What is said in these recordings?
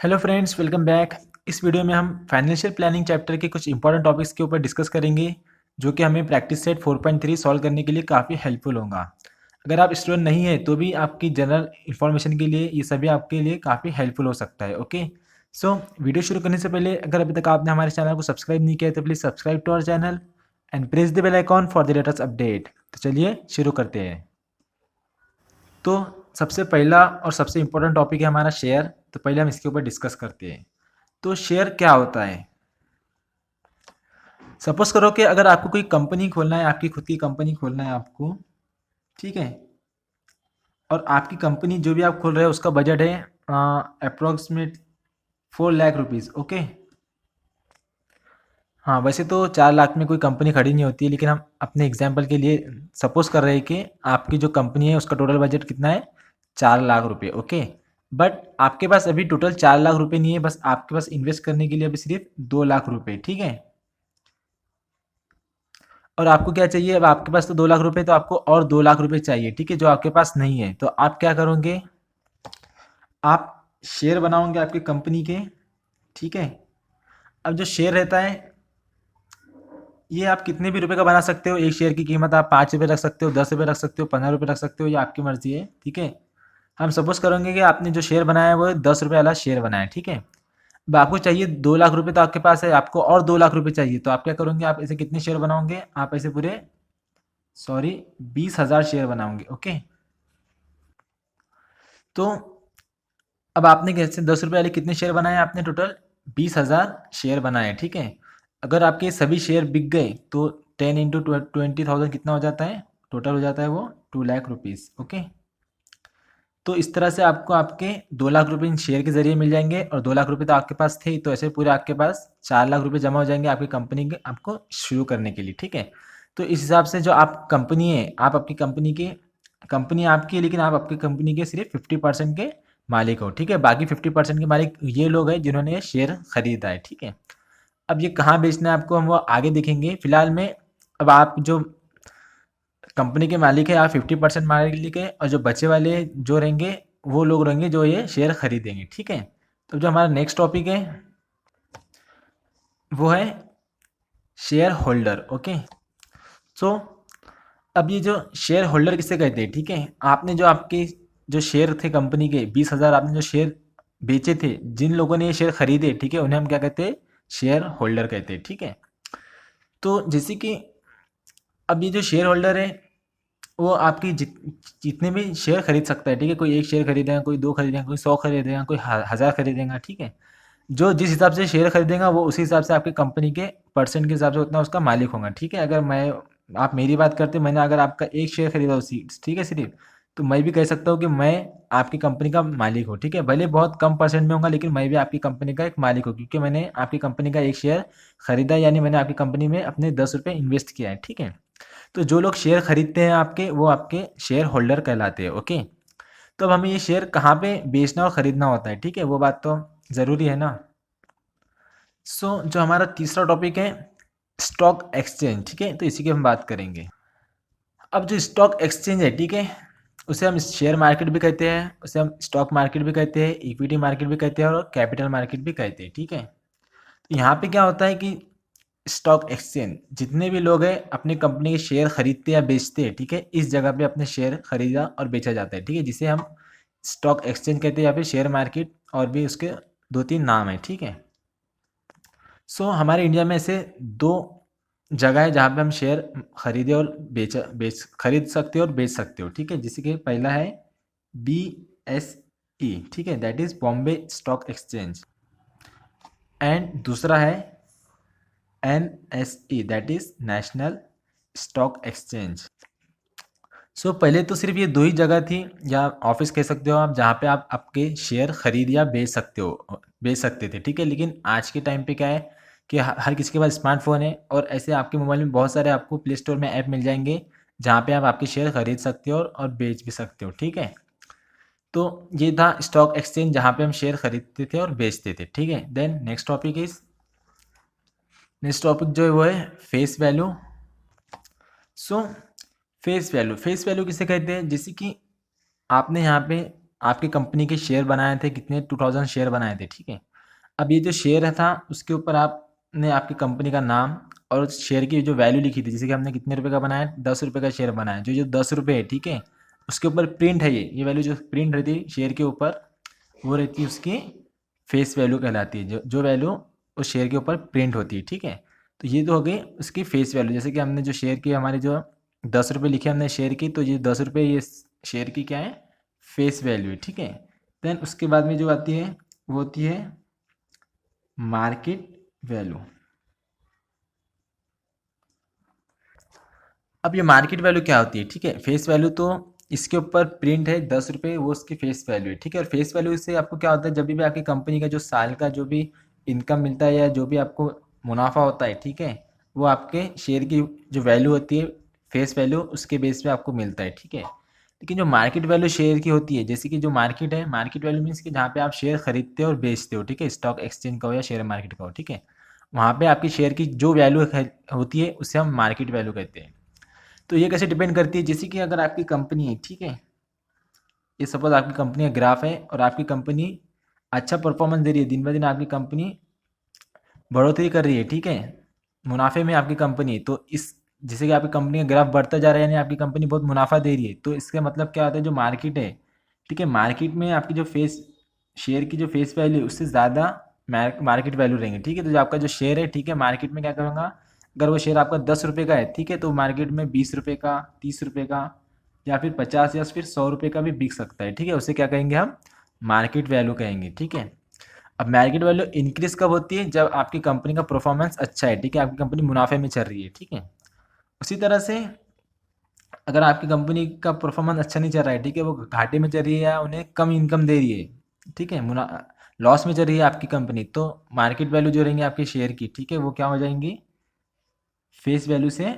Hello friends, welcome back. इस video में हम फाइनेंशियल प्लानिंग चैप्टर के कुछ इंपॉर्टेंट टॉपिक्स के ऊपर डिस्कस करेंगे जो कि हमें प्रैक्टिस सेट 4.3 सॉल्व करने के लिए काफ़ी हेल्पफुल होगा। अगर आप स्टूडेंट नहीं है तो भी आपकी जनरल इन्फॉर्मेशन के लिए ये सभी आपके लिए काफ़ी हेल्पफुल हो सकता है। ओके, सो वीडियो शुरू करने से पहले अगर अभी तक आपने हमारे चैनल को सब्सक्राइब नहीं किया है तो please subscribe to our channel and press the bell icon for the latest update. तो चलिए शुरू करते हैं। तो सबसे पहला और सबसे इम्पोर्टेंट टॉपिक है हमारा शेयर। तो पहले हम इसके ऊपर डिस्कस करते हैं। तो शेयर क्या होता है? सपोज करो कि अगर आपको कोई कंपनी खोलना है, आपकी खुद की कंपनी खोलना है आपको, ठीक है, और आपकी कंपनी जो भी आप खोल रहे हैं उसका बजट है अप्रोक्सीमेट 4 लाख रुपीज़। ओके, हाँ, वैसे तो 4 लाख में कोई कंपनी खड़ी नहीं होती है, लेकिन हम अपने एग्जाम्पल के लिए सपोज कर रहे हैं कि आपकी जो कंपनी है उसका टोटल बजट कितना है, 4 लाख रुपये। ओके, बट आपके पास अभी टोटल 4 लाख रुपये नहीं है, बस आपके पास इन्वेस्ट करने के लिए अभी सिर्फ 2 लाख रुपये। ठीक है, और आपको क्या चाहिए? अब आपके पास तो 2 लाख रुपए, तो आपको और 2 लाख रुपए चाहिए, ठीक है, जो आपके पास नहीं है। तो आप क्या करोगे? आप शेयर बनाओगे आपकी कंपनी के, ठीक है। अब जो शेयर रहता है ये आप कितने भी रुपए का बना सकते हो। एक शेयर की कीमत आप 5 रुपये रख सकते हो, 10 रुपये रख सकते हो, 15 रुपये रख सकते हो, ये आपकी मर्जी है, ठीक है। हम सपोज करेंगे कि आपने जो शेयर बनाया है वो 10 रुपये वाला शेयर बनाया है, ठीक है। अब आपको चाहिए 2 लाख रुपए, तो आपके पास है, आपको और 2 लाख रुपए चाहिए, तो आप क्या करोगे? आप ऐसे कितने शेयर बनाओगे? आप ऐसे पूरे, सॉरी, 20,000 शेयर बनाओगे। ओके, तो अब आपने कैसे 10 रुपये वाले कितने शेयर बनाए? आपने टोटल 20,000 शेयर बनाए, ठीक है। अगर आपके सभी शेयर बिक गए तो 10 इंटू 20,000 कितना हो जाता है? टोटल हो जाता है वो 2 लाख रुपीज़। ओके, तो इस तरह से आपको आपके 2 लाख रुपये इन शेयर के जरिए मिल जाएंगे, और 2 लाख रुपये तो आपके पास थे, तो ऐसे पूरे आपके पास 4 लाख रुपये जमा हो जाएंगे आपकी कंपनी के, आपको शुरू करने के लिए, ठीक है। तो इस हिसाब से जो आप कंपनी है, आप अपनी कंपनी के, कंपनी आपकी है लेकिन आप आपकी कंपनी के सिर्फ 50% के मालिक हो, ठीक है। बाकी 50% के मालिक ये लोग हैं जिन्होंने ये शेयर खरीदा है, ठीक है। अब ये कहाँ बेचना है आपको, हम वो आगे देखेंगे। फिलहाल में अब आप जो कंपनी के मालिक है, आप 50% मालिक है, और जो बचे वाले जो रहेंगे वो लोग रहेंगे जो ये शेयर खरीदेंगे, ठीक है। तो जो हमारा नेक्स्ट टॉपिक है वो है शेयर होल्डर। ओके, सो अब ये जो शेयर होल्डर किसे कहते हैं, ठीक है। आपने जो आपके जो शेयर थे कंपनी के 20,000, आपने जो शेयर बेचे थे, जिन लोगों ने ये शेयर खरीदे, ठीक है, उन्हें हम क्या कहते हैं? शेयर होल्डर कहते हैं, ठीक है। तो जैसे कि अब ये जो शेयर होल्डर है वो आपकी जितने भी शेयर खरीद सकता है, ठीक है। कोई एक शेयर खरीदेगा, कोई दो खरीदेगा, कोई 100 खरीदेगा, कोई 1,000 खरीदेगा, ठीक है। जो जिस हिसाब से शेयर खरीदेगा वो उसी हिसाब से आपकी कंपनी के परसेंट के हिसाब से उतना उसका मालिक होगा, ठीक है। अगर मैं, आप मेरी बात करते, मैंने अगर आपका एक शेयर खरीदा उसी, ठीक है, सिर्फ, तो मैं भी कह सकता हूँ कि मैं आपकी कंपनी का मालिक हूँ, ठीक है। भले बहुत कम परसेंट में होगा लेकिन मैं भी आपकी कंपनी का एक मालिक हूँ, क्योंकि मैंने आपकी कंपनी का एक शेयर खरीदा, यानी मैंने आपकी कंपनी में अपने 10 रुपये इन्वेस्ट किया है, ठीक है। तो जो लोग शेयर खरीदते हैं आपके, वो आपके शेयर होल्डर कहलाते हैं। ओके, तो अब हमें ये शेयर कहाँ पे बेचना और खरीदना होता है, ठीक है, वो बात तो ज़रूरी है ना। जो हमारा तीसरा टॉपिक है स्टॉक एक्सचेंज, ठीक है, तो इसी की हम बात करेंगे। अब जो स्टॉक एक्सचेंज है, ठीक है, उसे हम शेयर मार्केट भी कहते हैं, उसे हम स्टॉक मार्केट भी कहते हैं, इक्विटी मार्केट भी कहते हैं, और कैपिटल मार्केट भी कहते हैं, ठीक है। तो यहाँ पे क्या होता है कि स्टॉक एक्सचेंज जितने भी लोग हैं अपनी कंपनी के शेयर खरीदते या बेचते हैं, ठीक है, इस जगह पे अपने शेयर खरीदा और बेचा जाता है, ठीक है, जिसे हम स्टॉक एक्सचेंज कहते हैं या फिर शेयर मार्केट, और भी उसके 2-3 नाम है, ठीक है। हमारे इंडिया में ऐसे 2 जगह है जहाँ पे हम शेयर खरीदे और बेच खरीद सकते हो और बेच सकते हो, ठीक है। जैसे कि पहला है BSE, ठीक है, that is Bombay stock exchange, and दूसरा है NSE, that is national stock exchange. पहले तो सिर्फ ये 2 ही जगह थी, या ऑफिस कह सकते हो आप, जहाँ पे आप आपके शेयर खरीद या बेच सकते हो, बेच सकते थे, ठीक है। लेकिन आज के टाइम पे क्या है कि हर किसी के पास स्मार्टफोन है, और ऐसे आपके मोबाइल में बहुत सारे आपको प्ले स्टोर में ऐप मिल जाएंगे जहाँ पे आप आपके शेयर खरीद सकते हो और बेच भी सकते हो, ठीक है। तो ये था स्टॉक एक्सचेंज जहाँ पे हम शेयर खरीदते थे और बेचते थे, ठीक है। Then next topic is next topic जो है वो है face value. So face value किसे कहते हैं, जैसे कि आपने यहाँ पे आपकी कंपनी के शेयर बनाए थे, कितने 2000 शेयर बनाए थे, ठीक है। अब ये जो शेयर था उसके ऊपर आपने आपकी कंपनी का नाम और उस शेयर की जो वैल्यू लिखी थी, जैसे कि हमने कितने रुपए का बनाया, 10 रुपये का शेयर बनाया, जो जो 10 रुपये है, ठीक है। उसके ऊपर प्रिंट है ये वैल्यू जो प्रिंट रहती है शेयर के ऊपर, वो रहती है उसकी फेस वैल्यू कहलाती है, जो जो वैल्यू उस शेयर के ऊपर प्रिंट होती है, ठीक है। तो ये तो हो गई उसकी फेस वैल्यू, जैसे कि हमने जो शेयर की हमारे जो 10 रुपये लिखे हमने शेयर की, तो ये 10 रुपये ये शेयर की क्या है, फेस वैल्यू है, ठीक है। देन उसके बाद में जो आती है वो होती है मार्केट वैल्यू। अब ये मार्केट वैल्यू क्या होती है, ठीक है। फेस वैल्यू तो इसके ऊपर प्रिंट है 10 रुपये, वो उसकी फेस वैल्यू है, ठीक है। और फेस वैल्यू से आपको क्या होता है, जब भी आपकी कंपनी का जो साल का जो भी इनकम मिलता है या जो भी आपको मुनाफा होता है, ठीक है, वो आपके शेयर की जो वैल्यू होती है फेस वैल्यू, उसके बेस पे आपको मिलता है, ठीक है। लेकिन जो मार्केट वैल्यू शेयर की होती है, जैसे कि जो मार्केट है, मार्केट वैल्यू मीन्स कि जहाँ पे आप शेयर खरीदते हो और बेचते हो, ठीक है, स्टॉक एक्सचेंज का हो या शेयर मार्केट का हो, ठीक है। वहाँ पे आपकी शेयर की जो वैल्यू होती है उसे हम मार्केट वैल्यू कहते हैं। तो ये कैसे डिपेंड करती है, जैसे कि अगर आपकी कंपनी है, ठीक है, ये सपोज आपकी कंपनी का ग्राफ है और आपकी कंपनी अच्छा परफॉर्मेंस दे रही है, दिन ब दिन आपकी कंपनी बढ़ोतरी कर रही है, ठीक है, मुनाफे में आपकी कंपनी, तो इस जैसे कि आपकी कंपनी का ग्राफ बढ़ता जा रहा है, यानी आपकी कंपनी बहुत मुनाफा दे रही है, तो इसका मतलब क्या होता है, जो मार्केट है, ठीक है, मार्केट में आपकी जो फेस शेयर की जो फेस वैल्यू उससे ज़्यादा मार्केट वैल्यू रहेंगे, ठीक है। तो जो आपका जो शेयर है, ठीक है, मार्केट में क्या करूँगा, अगर वो शेयर आपका 10 रुपये का है, ठीक है, तो मार्केट में 20 रुपये का, 30 रुपये का, या फिर 50 या फिर 100 रुपये का भी बिक सकता है, ठीक है। उसे क्या कहेंगे हम, मार्केट वैल्यू कहेंगे, ठीक है। अब मार्केट वैल्यू इंक्रीज कब होती है, जब आपकी कंपनी का परफॉर्मेंस अच्छा है, ठीक है, आपकी कंपनी मुनाफे में चल रही है, ठीक है। उसी तरह से अगर आपकी कंपनी का परफॉर्मेंस अच्छा नहीं चल रहा है, ठीक है, वो घाटे में चल रही है या उन्हें कम इनकम दे रही है, ठीक है, मुना लॉस में चल रही है आपकी कंपनी, तो मार्केट वैल्यू जो रहेंगी आपके शेयर की, ठीक है, वो क्या हो जाएंगी, फेस वैल्यू से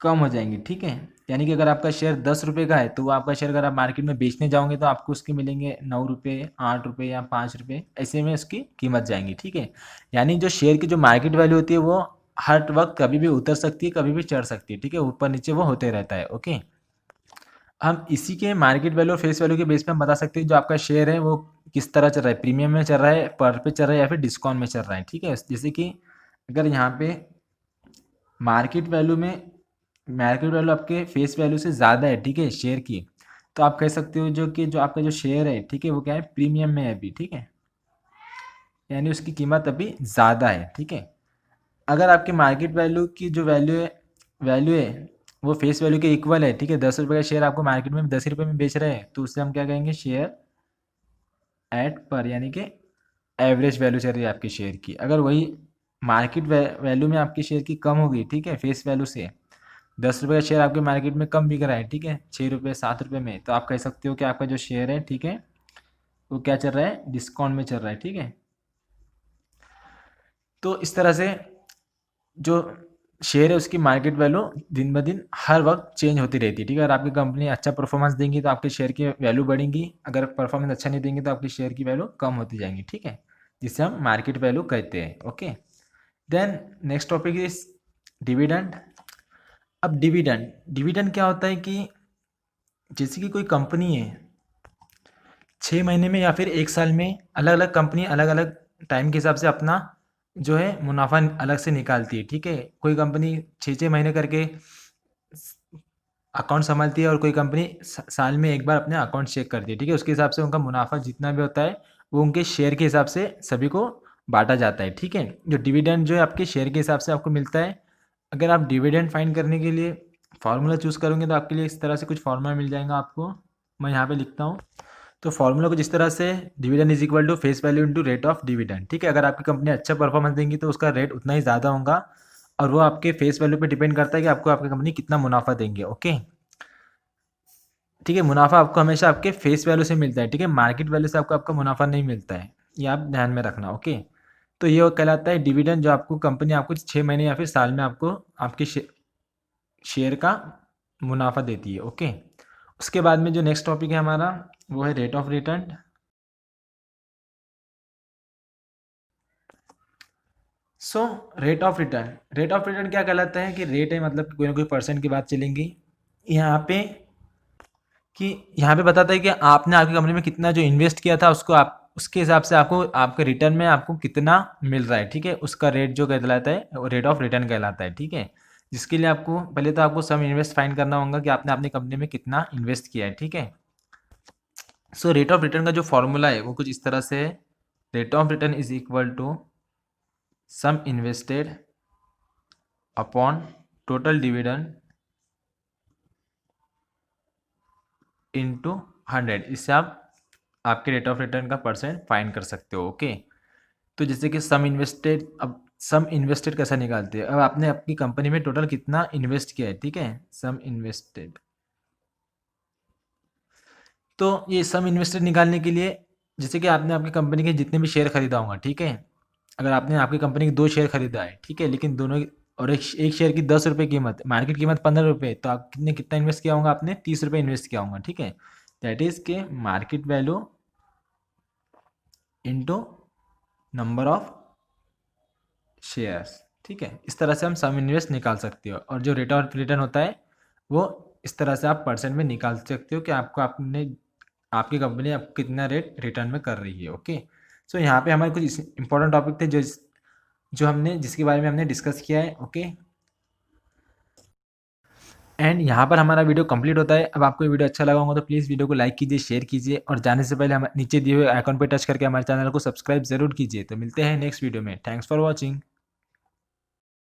कम हो जाएंगी, ठीक है। यानी कि अगर आपका शेयर 10 रुपये का है, तो वो आपका शेयर अगर आप मार्केट में बेचने जाओगे तो आपको उसके मिलेंगे 9 रुपये, 8 रुपये या 5 रुपये, ऐसे में उसकी कीमत जाएंगी, ठीक है। यानी जो शेयर की जो मार्केट वैल्यू होती है वो हर वक्त कभी भी उतर सकती है, कभी भी चढ़ सकती है, ठीक है, ऊपर नीचे वो होते रहता है, ओके। हम इसी के मार्केट वैल्यू और फेस वैल्यू के बेस पे हम बता सकते हैं जो आपका शेयर है वो किस तरह चल रहा है, प्रीमियम में चल रहा है, पर पे चल रहा है, या फिर डिस्काउंट में चल रहा है, ठीक है। जैसे कि अगर यहाँ पे मार्केट वैल्यू में मार्केट वैल्यू आपके फेस वैल्यू से ज़्यादा है, ठीक है, शेयर की, तो आप कह सकते हो जो कि जो आपका जो शेयर है, ठीक है, वो क्या है, प्रीमियम में है अभी, ठीक है, यानी उसकी कीमत अभी ज़्यादा है, ठीक है। अगर आपके मार्केट वैल्यू की जो वैल्यू है वो फेस वैल्यू के इक्वल है, ठीक है, 10 रुपये का शेयर आपको मार्केट में 10 रुपये में बेच रहे हैं, तो उससे हम क्या कहेंगे, शेयर एट पर, यानी कि एवरेज वैल्यू चल रही है आपके शेयर की। अगर वही मार्केट वैल्यू में आपकी शेयर की कम हो गई, ठीक है, फेस वैल्यू से 10 रुपये का शेयर आपके मार्केट में कम बिक रहा है, ठीक है, 6 रुपये 7 रुपये में, तो आप कह सकते हो कि आपका जो शेयर है, ठीक है, वो क्या चल रहा है, डिस्काउंट में चल रहा है, ठीक है। तो इस तरह से जो शेयर है उसकी मार्केट वैल्यू दिन ब दिन हर वक्त चेंज होती रहती है, ठीक है। अगर आपकी कंपनी अच्छा परफॉर्मेंस देंगी तो आपके शेयर की वैल्यू बढ़ेगी, अगर परफॉर्मेंस अच्छा नहीं देंगी तो आपकी शेयर की वैल्यू कम होती जाएंगी, ठीक है, जिसे हम मार्केट वैल्यू कहते हैं, okay. Then next topic is dividend. अब डिविडेंड डिविडेंड क्या होता है कि जैसे कि कोई कंपनी है, 6 महीने में या फिर एक साल में, अलग अलग कंपनी अलग अलग टाइम के हिसाब से अपना जो है मुनाफा अलग से निकालती है, ठीक है। कोई कंपनी 6 6 महीने करके अकाउंट संभालती है और कोई कंपनी साल में एक बार अपने अकाउंट चेक करती है, ठीक है। उसके हिसाब से उनका मुनाफा जितना भी होता है वो उनके शेयर के हिसाब से सभी को बांटा जाता है, ठीक है। जो डिविडेंड जो है आपके शेयर के हिसाब से आपको मिलता है। अगर आप डिविडेंड फाइंड करने के लिए फार्मूला चूज़ करोगे तो आपके लिए इस तरह से कुछ फार्मूला मिल जाएगा आपको, मैं यहाँ पे लिखता हूँ। तो फार्मूला कुछ इस तरह से, dividend is equal to face value into rate of dividend, ठीक है। अगर आपकी कंपनी अच्छा परफॉर्मेंस देंगी तो उसका रेट उतना ही ज़्यादा होगा, और वो आपके फेस वैल्यू पे डिपेंड करता है कि आपको आपकी कंपनी कितना मुनाफा देंगे, ओके, ठीक है। मुनाफा आपको हमेशा आपके फेस वैल्यू से मिलता है, ठीक है, मार्केट वैल्यू से आपको आपका मुनाफा नहीं मिलता है, ये आप ध्यान में रखना, ओके। तो ये वो कहलाता है डिविडेंड, जो आपको कंपनी आपको 6 महीने या फिर साल में आपको आपके शेयर का मुनाफा देती है, ओके। उसके बाद में जो नेक्स्ट टॉपिक है हमारा वो है rate of return. So rate of return क्या कहलाता है कि रेट है मतलब कोई ना कोई परसेंट की बात चलेंगी यहाँ पे, कि यहाँ पे बताता है कि आपने आपकी कंपनी में कितना जो इन्वेस्ट किया था उसको आप उसके हिसाब से आपको आपके रिटर्न में आपको कितना मिल रहा है, ठीक है। उसका रेट जो कहलाता है वो रेट ऑफ रिटर्न कहलाता है, ठीक है। जिसके लिए आपको पहले तो आपको सम इन्वेस्ट फाइंड करना होगा कि आपने अपनी कंपनी में कितना इन्वेस्ट किया है, ठीक है। सो रेट ऑफ रिटर्न का जो फॉर्मूला है वो कुछ इस तरह से है। Rate of return is equal to sum invested upon total dividend into 100। इससे आप आपके रेट ऑफ रिटर्न का परसेंट फाइंड कर सकते हो, ओके। तो जैसे कि अब सम इन्वेस्टेड कैसा निकालते हैं, अब आपने अपनी कंपनी में टोटल कितना इन्वेस्ट किया है, ठीक है। सम इन्वेस्टेड, तो ये सम इन्वेस्टेड निकालने के लिए जैसे कि आपने आपकी कंपनी के जितने भी शेयर खरीदा होगा, ठीक है। अगर आपने आपकी कंपनी के 2 शेयर खरीदा है, ठीक है, लेकिन दोनों और एक शेयर की 10 रुपये कीमत, मार्केट कीमत 15 रुपये, तो आप कितना इन्वेस्ट किया होगा, आपने 30 रुपये इन्वेस्ट किया होगा, ठीक है। दैट इज के market value into number of shares, ठीक है। इस तरह से हम सम इन्वेस्ट निकाल सकते हो, और जो रेट ऑफ रिटर्न होता है वो इस तरह से आप परसेंट में निकाल सकते हो कि आपको आपने आपकी कंपनी आपको कितना रेट रिटर्न में कर रही है, ओके। सो यहाँ पे हमारे कुछ इंपॉर्टेंट टॉपिक थे जो जो हमने जिसके बारे में हमने डिस्कस किया है, ओके। एंड यहाँ पर हमारा वीडियो कंप्लीट होता है। अब आपको ये वीडियो अच्छा लगा होगा तो प्लीज़ वीडियो को लाइक कीजिए, शेयर कीजिए, और जाने से पहले हम नीचे दिए हुए आइकॉन पर टच करके हमारे चैनल को सब्सक्राइब जरूर कीजिए। तो मिलते हैं नेक्स्ट वीडियो में। Thanks for watching.